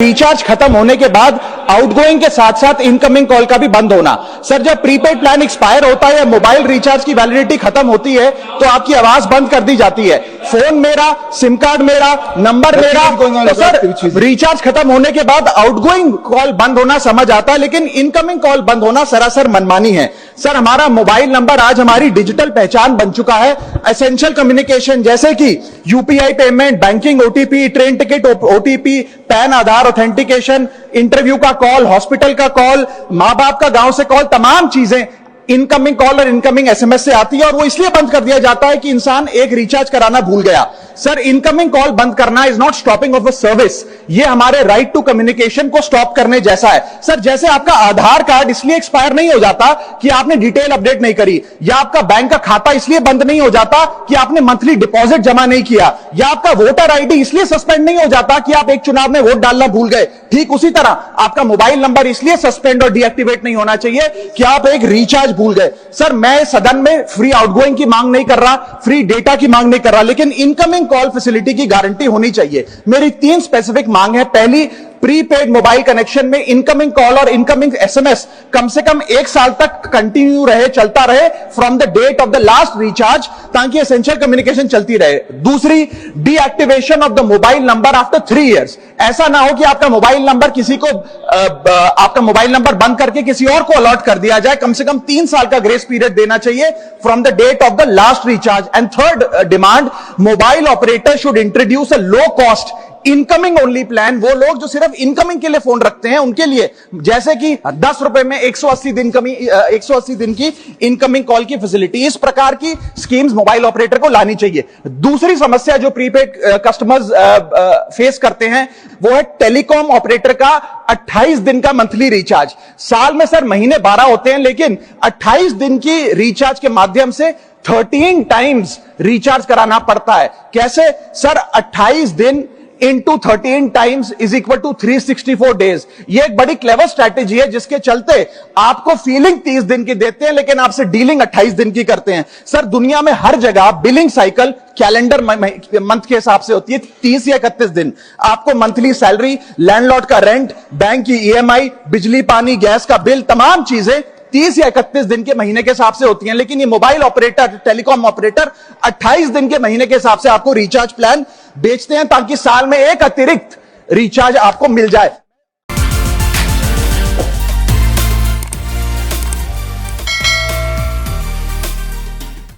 Recharge खत्म होने के बाद आउटगोइंग के साथ साथ इनकमिंग कॉल का भी बंद होना। सर जब प्रीपेड प्लान एक्सपायर होता है या मोबाइल रिचार्ज की वैलिडिटी खत्म होती है तो आपकी आवाज बंद कर दी जाती है। फोन मेरा, सिम कार्ड मेरा, नंबर मेरा, तो सर रिचार्ज खत्म होने के बाद आउटगोइंग कॉल बंद होना समझ आता है, लेकिन इनकमिंग कॉल बंद होना सरासर मनमानी है। सर हमारा मोबाइल नंबर आज हमारी डिजिटल पहचान बन चुका है। एसेंशियल कम्युनिकेशन जैसे कि UPI payment, banking OTP, train ticket OTP, PAN Aadhaar authentication, interview का कॉल, हॉस्पिटल का कॉल, मां बाप का गांव से कॉल, तमाम चीजें इनकमिंग कॉल और इनकमिंग एसएमएस से आती है और वो इसलिए बंद कर दिया जाता है कि इंसान एक रिचार्ज कराना भूल गया। सर इनकमिंग कॉल बंद करना is not stopping of a service, ये हमारे राइट टू कम्युनिकेशन को स्टॉप करने जैसा है। सर जैसे आपका आधार कार्ड इसलिए एक्सपायर नहीं हो जाता कि आपने डिटेल अपडेट नहीं करी, या आपका बैंक का खाता इसलिए बंद नहीं हो जाता कि आपने मंथली डिपॉजिट जमा नहीं किया, या आपका वोटर आईडी इसलिए सस्पेंड नहीं हो जाता कि आप एक चुनाव में वोट डालना भूल गए। ठीक उसी तरह आपका मोबाइल नंबर इसलिए सस्पेंड और डीएक्टिवेट नहीं होना चाहिए कि आप एक रिचार्ज भूल गए। सर मैं सदन में फ्री आउटगोइंग की मांग नहीं कर रहा, फ्री डेटा की मांग नहीं कर रहा, लेकिन इनकमिंग कॉल फैसिलिटी की गारंटी होनी चाहिए। मेरी 3 स्पेसिफिक मांग है। पहली, प्रीपेड मोबाइल कनेक्शन में इनकमिंग कॉल और इनकमिंग एसएमएस कम से कम 1 साल तक कंटिन्यू रहे, चलता रहे from the date of the last recharge, ताकि एसेंशियल कम्युनिकेशन चलती रहे। दूसरी, deactivation of the mobile number after 3 years. ऐसा ना हो कि आपका मोबाइल नंबर किसी को आपका मोबाइल नंबर बंद करके किसी और को अलॉट कर दिया जाए। कम से कम 3 साल का ग्रेस पीरियड देना चाहिए from the date of the last recharge. And third demand, mobile operator should introduce a low cost incoming only plan. वो लोग जो सिर्फ इनकमिंग के लिए फोन रखते हैं उनके लिए, जैसे कि 10 रुपए में 180 दिन की इनकमिंग कॉल की फैसिलिटी, इस प्रकार की स्कीम्स मोबाइल ऑपरेटर को लानी चाहिए। दूसरी समस्या जो प्रीपेड कस्टमर्स फेस करते हैं वो है टेलीकॉम ऑपरेटर का 28 दिन का मंथली रिचार्ज। साल में सर महीने 12 होते हैं, लेकिन 28 दिन की रिचार्ज के माध्यम से 13 टाइम्स रिचार्ज कराना पड़ता है। कैसे सर? 28 दिन into 13 times is equal to 364 days. ये एक बड़ी क्लेवर स्ट्रैटेजी है जिसके चलते आपको फीलिंग 30 दिन की देते हैं, लेकिन आपसे डीलिंग 28 दिन की करते हैं। सर दुनिया में हर जगह बिलिंग साइकिल कैलेंडर मंथ के हिसाब से होती है, 30 या 31 दिन। आपको मंथली सैलरी, लैंडलॉर्ड का रेंट, बैंक की ईएमआई, बिजली पानी गैस का बिल, तमाम चीजें 30 या 31 दिन के महीने के हिसाब से होती हैं। लेकिन ये मोबाइल ऑपरेटर, टेलीकॉम ऑपरेटर 28 दिन के महीने के हिसाब से आपको रिचार्ज प्लान बेचते हैं, ताकि साल में एक अतिरिक्त रिचार्ज आपको मिल जाए।